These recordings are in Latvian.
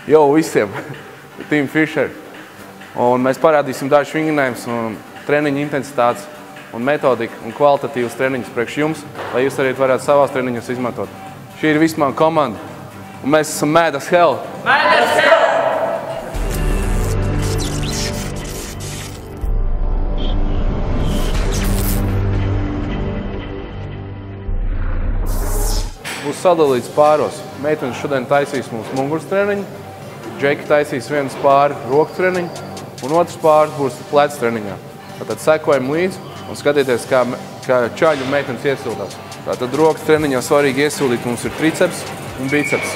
Jo, visiem! Team Fisher. Un mēs parādīsim dažus vingrinājumus un treniņu intensitātes un metodiku un kvalitatīvus treniņus priekš jums, lai jūs arī varētu savās treniņos izmantot. Šī ir visa mana komanda. Un mēs esam Mad as Hell! Mad as Hell! Būs sadalīts pāros. Meitenes šodien taisīs mums muguras treniņu, Džeki taisīs viens pāri roku treniņu, un otrs pāris būs plecs treniņā. Tātad sekojam līdzi un skatieties, kā čaļu meitenes iesildās. Tātad rokas treniņā svarīgi iesildīt mums ir triceps un biceps.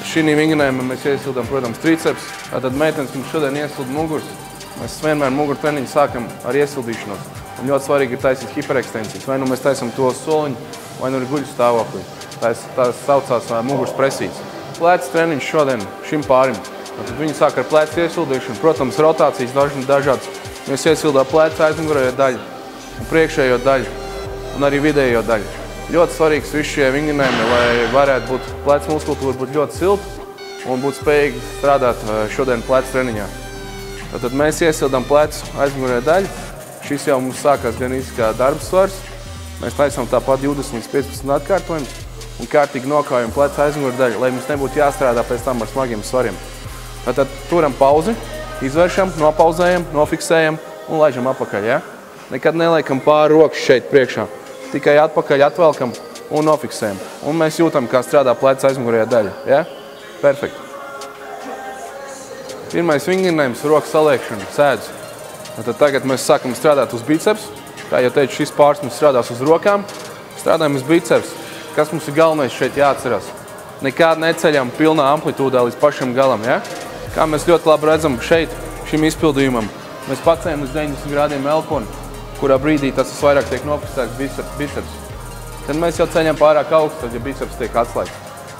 Šī vingrinājumā mēs iesildām, protams, triceps. Tātad meitenes mums šodien iesilda muguras. Mēs vienmēr muguru treniņu sākam ar iesildīšanos. Un ļoti svarīgi ir taisīt hiperekstensijas. Vai nu mēs taisam to soliņu, vai nu ir guļu stāvoklī. Tās saucās muguras presijas. Plecs treniņš šodien šim pārim. Tad viņi sāk ar plecu iesildīšanu. Protams, rotācijas dažādas. Mēs iesildā plecu aizmugurējo daļu, un priekšējo daļu, un arī vidējo daļu. Ļoti svarīgs visi šie vingrinājumi, lai varētu būt plecu muskultūra būt ļoti silta un būt spējīgi strādāt šodien plecu treniņā. Tad mēs iesildām plecu aizmugurējo daļu. Šis jau mums sākās gan kā darba svars. Mēs taisām tāpat 20 līdz 15 atkārtojumus un kārtīgi nokājam plecu aizmugurējo daļu, lai mums nebūtu jāstrādā pēc tam ar smagiem svariem. Tad turam pauzi, izvēršam, nopauzējam, nofiksējam un laižam atpakaļ. Ja? Nekad neliekam pāri rokas šeit priekšā. Tikai atpakaļ atvelkam un nofiksējam. Un mēs jūtam, kā strādā plecu aizmugurējā daļa. Ja? Perfekti. Pirmais vingrinājums - rokas saliekšana, sēdz. Tad tagad mēs sākam strādāt uz biceps. Kā jau teicu, šis pāris mums strādās uz rokām. Strādājam uz biceps. Kas mums ir galvenais šeit jāatcerās? Nekād neceļam pilnā amplitūdā līdz pašam galam. Ja? Kā mēs ļoti labi redzam šeit, šim izpildījumam, mēs pacējam līdz 90 grādiem elponi, kurā brīdī tas vairāk tiek nofiksēts biceps. Tad mēs jau ceļam pārāk augstu, tad ja biceps tiek atslēgts.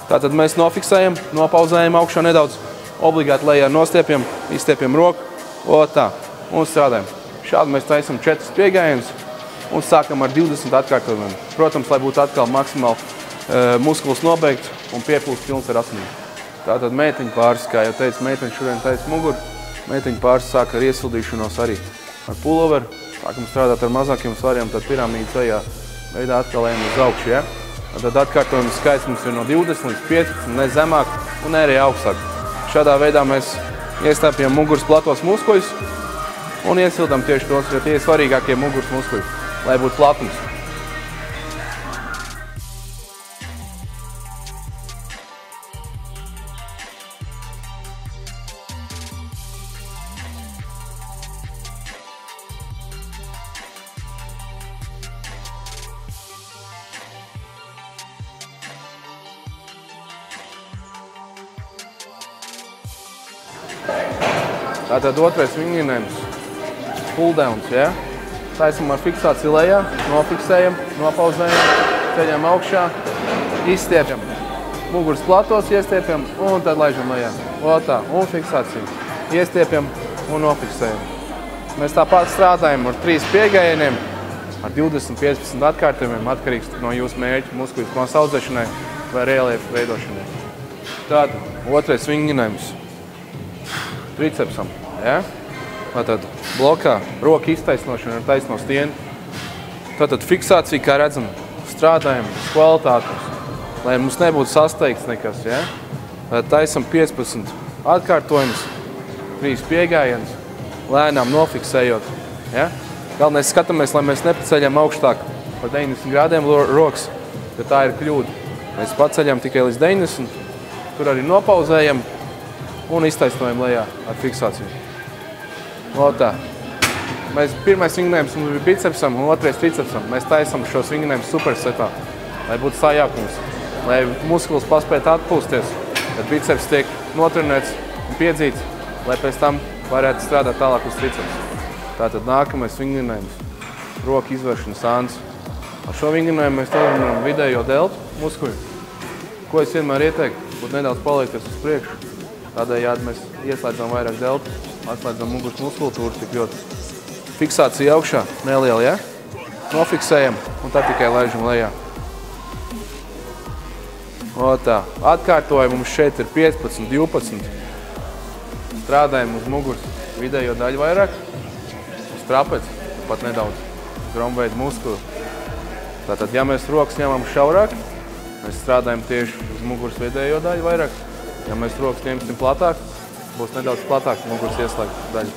Tātad mēs nofiksējam, nopauzējam augšā nedaudz, obligāti lejā nostiepjam, izstiepjam roku, tā, un strādājam. Šādi mēs taisam 4 piegājienus un sākam ar 20 atkārtojumiem. Protams, lai būtu atkal maksimāli muskulis nobeigts un piepūst pilns ar asinīm. Tātad meiteņu pāris, kā jau teicu, meiteņu šodien taisa muguru. Meiteņu pāris sāk ar iesildīšanos arī ar pulloveru. Sākam strādāt ar mazākiem svariem, tad piramīdas veidā atkal ejam uz augšu. Ja? Tad atkārtojumu skaits mums ir no 20 līdz 15, ne zemāk un ne arī augstāk. Šādā veidā mēs iestāpjam muguras platos muskuļus un iesildām tieši tos, jo tie ir svarīgākie muguras muskuļi, lai būtu platums. Tātad otrais vingrinājums, pull downs, ja? Taisam ar fiksāciju lejā, nofiksējam, nopauzējam, ceļam augšā, izstiepjam. Muguras platos iestiepjam un tad laižam lejā. Tā, un fiksācija. Iestiepjam un nofiksējam. Mēs tāpat strādājam ar 3 piegājieniem, ar 20-15 atkārtojumiem, atkarīgs no jūsu mērķa, muskuļu masu audzēšanai vai reliefa veidošanai. Tātad otrais vingrinājums. Tricepsam. Ja? Tātad blokā roka iztaisnošana ar taisno stieni. Tātad fiksācija, kā redzam, strādājam uz kvalitātes, lai mums nebūtu sasteigts nekas. Ja? Tātad taisam 15 atkārtojumus, 3 piegājienus, lēnām nofiksējot. Ja? Galvenais skatāmies, lai mēs nepaceļam augstāk par 90 grādiem rokas, jo tā ir kļūda. Mēs paceļam tikai līdz 90, tur arī nopauzējam un iztaisnojam lejā ar fiksāciju. Tā. Pirmais vingrinājums mums bija bicepsam un otrais tricepsam. Mēs taisam šos vingrinājumus supersetā, lai būtu sajākums, lai muskulis paspētu atpūsties, tad biceps tiek notrenēts un piedzīts, lai pēc tam varētu strādāt tālāk uz triceps. Tātad nākamais vingrinājums, roka izvēršana sāns. Ar šo vingrinājumu mēs torinām vidējo deltu muskuļu. Ko es vienmēr ieteiktu, būtu nedaudz paliekties uz priekšu. Tādējādi mēs ieslēdzam vairāk deltu, atslēdzam muguras muskultūru tik ļoti. Fiksācija augšā, neliela, ja? Nofiksējam un tad tikai laižam lejā. O tā. Atkārtojumi mums šeit ir 15, 12. Strādājam uz muguras vidējo daļu vairāk. Uz trapeci, pat nedaudz. Uz romveida muskulu. Tātad, ja mēs rokas ņemam šaurāk, mēs strādājam tieši uz muguras vidējo daļu vairāk. Ja mēs rokas ņemsim platāk, būs nedaudz platāk muguras ieslēgta daļa.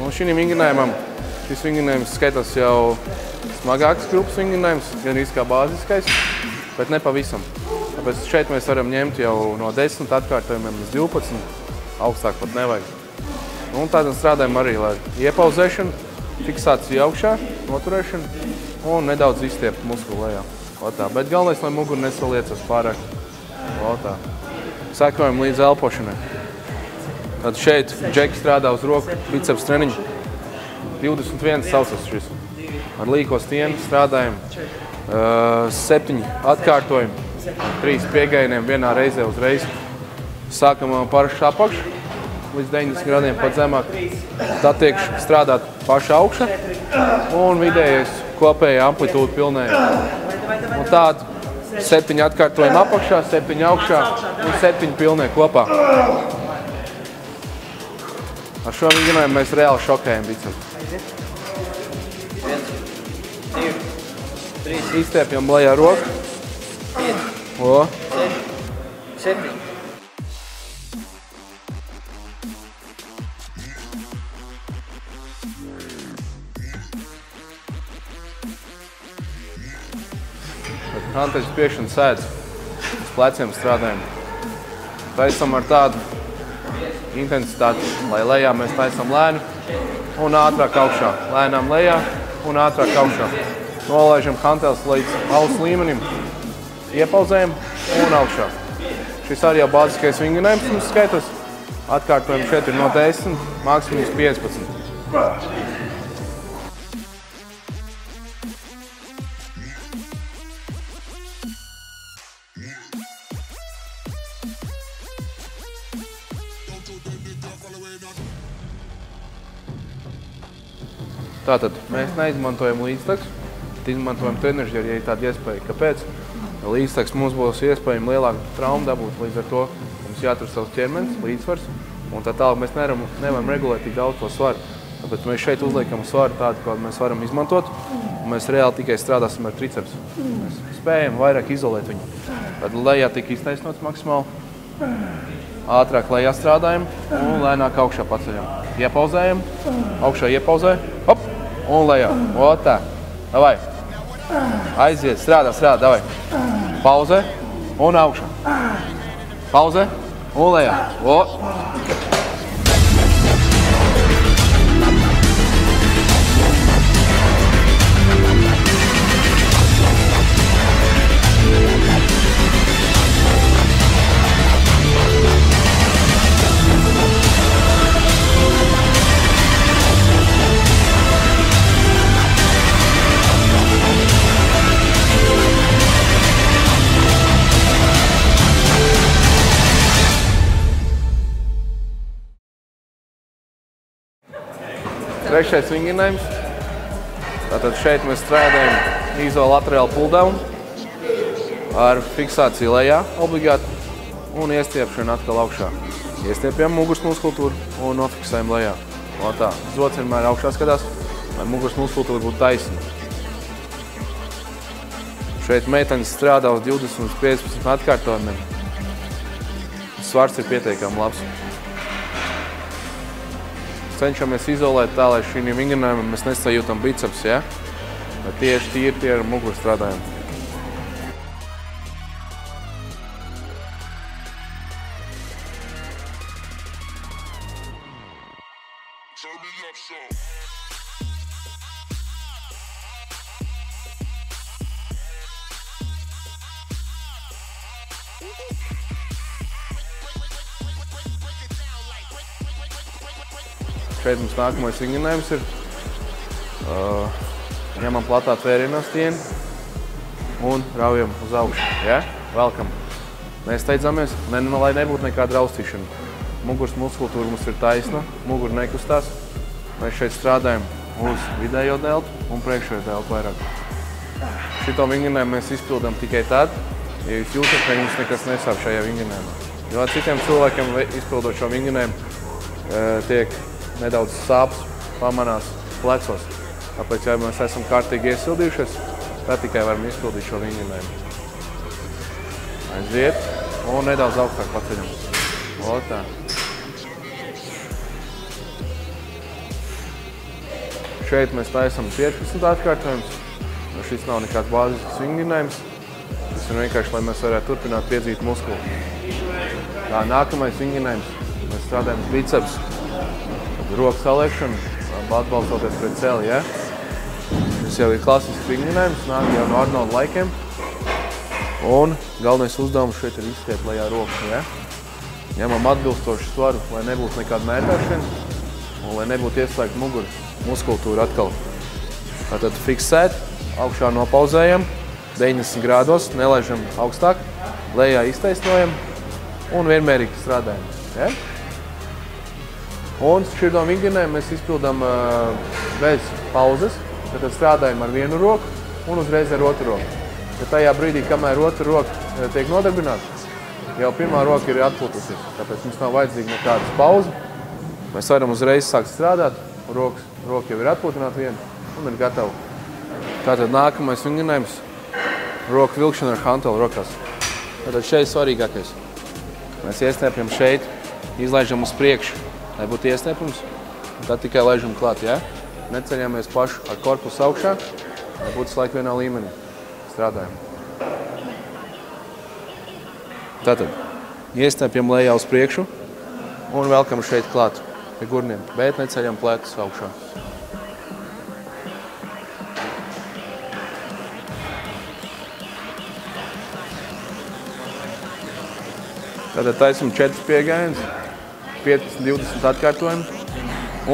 Un šim vingrinājumam, šis vingrinājums skaitās jau smagāks grupas vingrinājums, gan arī kā bāziskais, bet ne pavisam. Tāpēc šeit mēs varam ņemt jau no 10 atkārtojumiem līdz 12, augstāk pat nevajag. Un tādam strādājam arī ar iepauzēšanu, fiksāciju augšā, noturēšanu un nedaudz izstiept muskulu lejā. Bet galvenais, lai mugura nesaliecas pārāk. Sekojam līdz elpošanai. Tad šeit džeki strādā uz roku biceps treniņu. 21 saucas šis. Ar līko stienu strādājam 7 atkārtojumi, 3 piegājieniem vienā reizē uzreiz. Sākam parašu apakšu līdz 90 grādiem pat zemāk. Tad tiek strādāt paša augša un vidējais kopēja amplitūda pilnēja. Un tādu 7 atkārtojumi apakšā, 7 augšā un 7 pilnē kopā. Ar šo vingrinājumu mēs reāli šokējam biceps. 1, 2, 3, Izstiepjam lejā roku. 5, 6, 7. Hanteļu spiešana sēdz. Uz pleciem strādājam. Taisam ar tādu intensitāti, lai lejā mēs taisam lēnu un ātrāk augšā. Lēnām lejā un ātrāk augšā. Nolaižam hanteļus līdz auss līmenim, iepauzējam un augšā. Šis arī jau bāziskais vingrinājums mums skaitas. Atkārtojumi šeit ir no 10, maksimums 15. Tātad mēs neizmantojam līdztekus, bet izmantojam trenežģeri, ja ir tāda iespēja. Kāpēc? Līdztekus mums būs iespējami lielāka trauma dabūt, līdz ar to mums jātur savs ķermenis, līdzsvars, un tā tālāk mēs nevaram regulēt tik daudz to svaru. Tāpēc mēs šeit uzliekam svaru tādu, kādu mēs varam izmantot, un mēs reāli tikai strādāsim ar triceps. Mēs spējam vairāk izolēt viņu. Tad lejā tika iztaisnots maksimāli, ātrāk lejā strādājam un lēnāk augšā paceļam. Iepauzējam, augšā iepauzē, hop, un lejā. O tā, davai. Aiziet, strādā, davai. Pauzē un augšā. Pauzē un lejā. O. Trešais vingrinājums. Tātad šeit mēs strādājam izolaterāli pull-down ar fiksāciju lejā obligāti un iestiepšanu atkal augšā. Iestiepjam muguras muskultūru un nofiksējam lejā. O tā, zods vienmēr augšā skatās, lai muguras muskultūra būtu taisna. Šeit meitenes strādā uz 20 līdz 15 atkārtojumiem. Svars ir pietiekami labs. Cenšamies izolēt tā, lai šīm vingrinājumam mēs nesajūtam biceps, ja? Bet tieši tīri ar muguru strādājam. Šeit mums nākamais vingrinājums ir. Ņemam platā tvērienā stieni un raujam uz augšu. Ja? Velkam. Nesteidzamies, lai nebūtu nekāda raustīšana. Muguras muskultūra mums ir taisna, mugura nekustās. Mēs šeit strādājam uz vidējo deltu un priekšējo deltu vairāk. Šito vingrinājumu mēs izpildām tikai tad, ja jūs jūtat, ka jums nekas nesāp šajā vingrinājumā. Jo citiem cilvēkiem izpildot šo vingrinājumu tiek nedaudz sāpes pamanās plecos. Tāpēc, ja mēs esam kārtīgi iesildījušies, tad tikai varam izpildīt šo vingrinājumu. Aiziet un nedaudz augstāk paceļam. Otā. Šeit mēs taisam 15 atkārtojumus. Šis nav nekāds bāzisks vingrinājums. Tas ir vienkārši, lai mēs varētu turpināt piedzīt muskuli. Tā, nākamais vingrinājums. Mēs strādājam uz biceps. Roku saliekšanu, atbalstoties pret celi, ja? Šis jau ir klasisks vingrinājums, nāk jau no Arnolda laikiem. Un galvenais uzdevums šeit ir izstiept lejā rokas, ja? Ņemam atbilstošu svaru, lai nebūtu nekāda mērķēšana un lai nebūtu ieslēgt muguru muskultūru atkal. Tātad fiksēt, augšā nopauzējam, 90 grādos, nelaižam augstāk, lejā iztaisnojam un vienmērīgi strādājam. Ja? Un šķirdo vingrinājumu mēs izpildām bez pauzes, tad strādājam ar vienu roku un uzreiz ar otru roku. Ja tajā brīdī, kamēr otra roka tiek nodarbināta, jau pirmā roka ir atpūtusies, tāpēc mums nav vajadzīga nekādas pauze. Mēs varam uzreiz sākt strādāt, roka jau ir atpūtināta viena un ir gatava. Tātad nākamais vingrinājums – roku vilkšana ar hanteli rokās. Tātad šeit svarīgākais. Mēs iestiepjam šeit, izlaižam uz priekšu, lai būtu iestiepums, un tad tikai laižam klāt, ja? Neceļamies pašu ar korpusu augšā, lai būtu slaik vienā līmenī. Strādājam. Tātad, iestiepjam lejā uz priekšu un velkam šeit klāt pie gurniem, bet neceļam pletus augšā. Tātad taisam 4 piegājienus, 15-20 atkārtojumu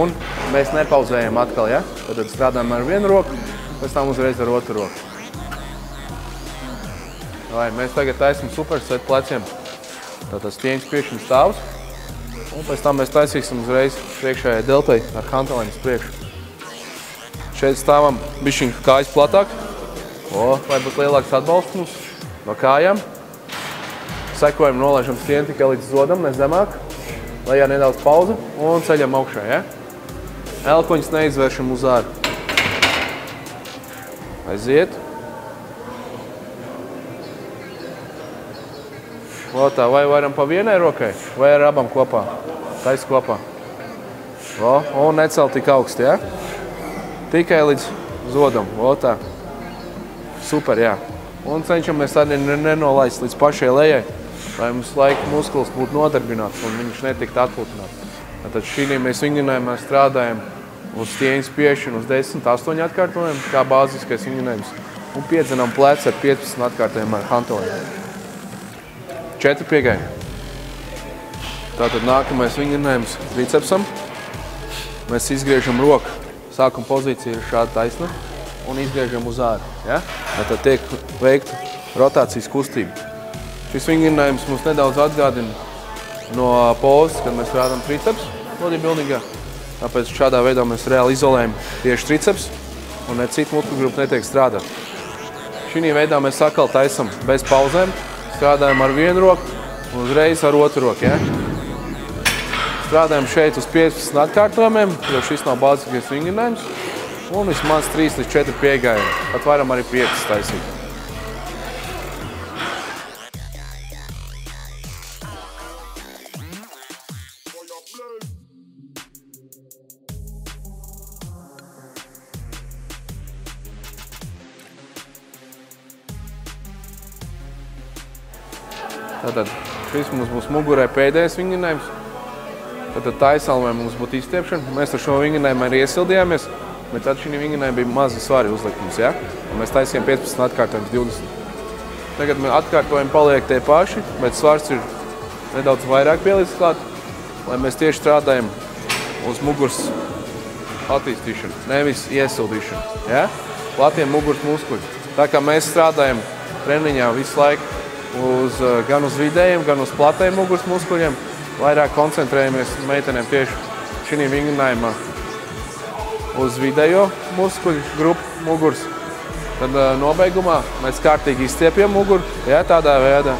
un mēs nepauzējam atkal, ja? Tātad strādājam ar vienu roku, pēc tam uzreiz ar otru roku. Vai, mēs tagad taisam superset pleciem. Tātad stieņas priekšana stāvs. Un pēc tam mēs taisīsim uzreiz priekšējai deltai ar hantelēm uz priekšu. Šeit stāvam bišķiņ kājas platāk. Lai būtu lielāks atbalsts mums no kājām. Sekojam, nolaižam stieņu tikai līdz zodam, ne zemāk. Lejā nedaudz pauze un ceļam augšā, ja? Elkoņus neizvēršam uz āru. Aiziet. Tā, vai varam pa vienai rokai, vai ar abām kopā? Tais kopā. Un necelt tik augsti, ja? Tikai līdz zodam. Tā. Super, jā. Un cenšamies arī nenolaist līdz pašai lejai, lai mums laika muskulis būtu nodarbināts un viņš netiktu atpūtināts. Tātad šī mēs vingrinājumā strādājam uz stieņas piešanu uz 10-8 atkārtojumu, kā bāziskais vingrinājums. Un piedzenam pleci ar 15 atkārtojumu ar hantelēm. 4 piegājieni. Tātad nākamais vingrinājums tricepsam. Mēs izgriežam roku. Sākuma pozīcija ir šāda taisna un izgriežam uz āru. Ja? Tātad tiek veikta rotācijas kustība. Šis vingrinājums mums nedaudz atgādina no pozes, kad mēs strādājam triceps bodybuildingā. Tāpēc šādā veidā mēs reāli izolējam tieši triceps un citu muskulgrupu netiek strādāt. Šī veidā mēs atkal taisam bez pauzēm. Strādājam ar vienu roku un uzreiz ar otru roku, ja? Strādājam šeit uz 15 atkārtojumiem, jo šis nav bāziskais vingrinājums. Un vismaz 3-4 piegājieni. Pat varam arī 5 taisīt. Tātad šis mums būs mugurē pēdējais vingrinājums. Tātad taisalmē mums būtu izstiepšana. Mēs ar šo vingrinājumu arī iesildījāmies, bet tad šī vingrinājuma bija mazi svari uzlikums, ja? Un mēs taisījām 15 atkārtojumus 20. Tagad atkārtojumi paliek tie paši, bet svars ir nedaudz vairāk pielīdz klāt, lai mēs tieši strādājam uz muguras attīstīšanu, nevis iesildīšanu, ja? Platiem muguras muskuļi. Tā kā mēs strādājam treniņā visu laiku gan uz vidējiem, gan uz platējiem muguras muskuļiem. Vairāk koncentrējamies meitenēm tieši šī vingrinājumā uz vidējo muskuļu grupu muguras Tad nobeigumā mēs kārtīgi izstiepjam muguru, jā, tādā veidā.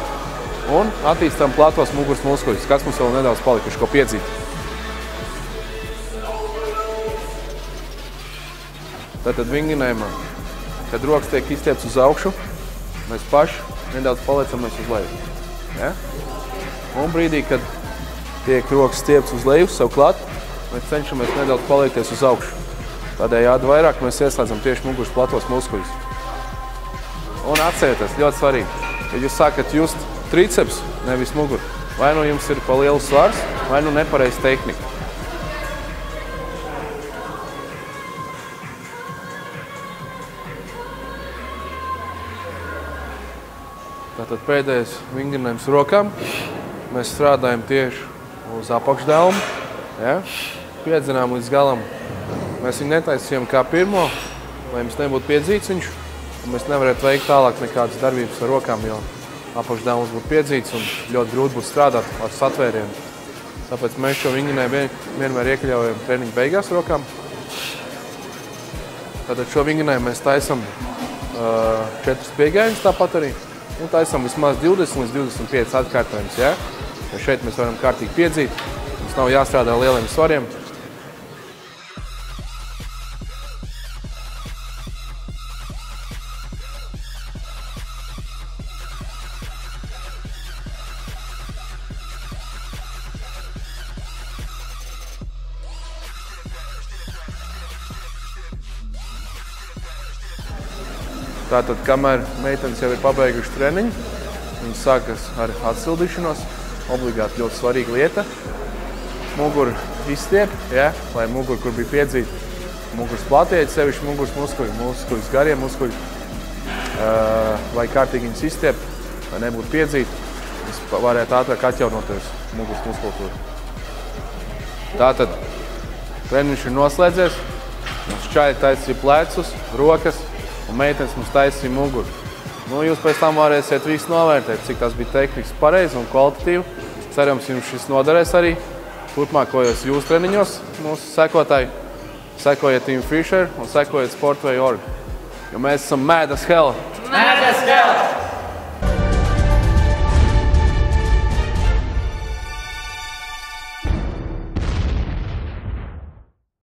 Un attīstam platos muguras muskuļus, kas mums vēl nedaudz palikuši, ko piedzīt. Tātad vingrinājumā, kad rokas tiek izstiepts uz augšu, mēs paši nedaudz paliecamies uz leju. Ja? Un brīdī, kad tiek rokas stiepts uz leju, sev klāt, mēs cenšamies nedaudz paliekties uz augšu. Tādējādi vairāk mēs ieslēdzam tieši muguras platos muskuļus. Un atcerieties, ļoti svarīgi, kad jūs sākat just triceps, nevis muguru, vai nu jums ir pa lielu svars, vai nu nepareiz tehnika. Tātad pēdējais vingrinājums rokām. Mēs strādājam tieši uz apakšdelmu. Ja? Piedzinām līdz galam. Mēs viņu netaisījām kā pirmo, lai jums nebūtu piedzīts viņš. Un mēs nevarētu veikt tālāk nekādas darbības ar rokām, jo apakšdelms būtu piedzīts un ļoti grūti būtu strādāt ar satvērienu. Tāpēc mēs šo vingrinājumu vienmēr iekļaujam treniņu beigās rokām. Tātad šo vingrinājumu mēs taisam 4 piegājienus tāpat arī. Un taisam vismaz 20 līdz 25 atkārtojumus, ja? Jo šeit mēs varam kārtīgi piedzīt. Mums nav jāstrādā lieliem svariem. Tātad, kamēr meitenes jau ir pabeiguši treniņu, viņas sākas ar atsildīšanos. Obligāti ļoti svarīga lieta. Muguru izstiep, ja? Lai muguru, kur bija piedzīta, muguras platieģi, sevišķi muguras muskuļus, garie muskuļi, lai kārtīgi viņas izstiep, lai nebūtu piedzīta, mēs varētu ātrāk atjaunoties muguras muskultūru. Tātad, treniņš ir noslēdzies, mums čaļi taisīja plecus, rokas, un meitenes mums taisīja muguru. Nu, jūs pēc tam varēsiet visu novērtēt, cik tas bija tehniski pareizi un kvalitatīvi. Cerams, jums šis noderēs arī turpmākojos jūsu treniņos, mūsu sekotāji. Sekojiet Team Fisher un sekojiet Sportway.org. Jo mēs esam mad as hell. Mad as hell!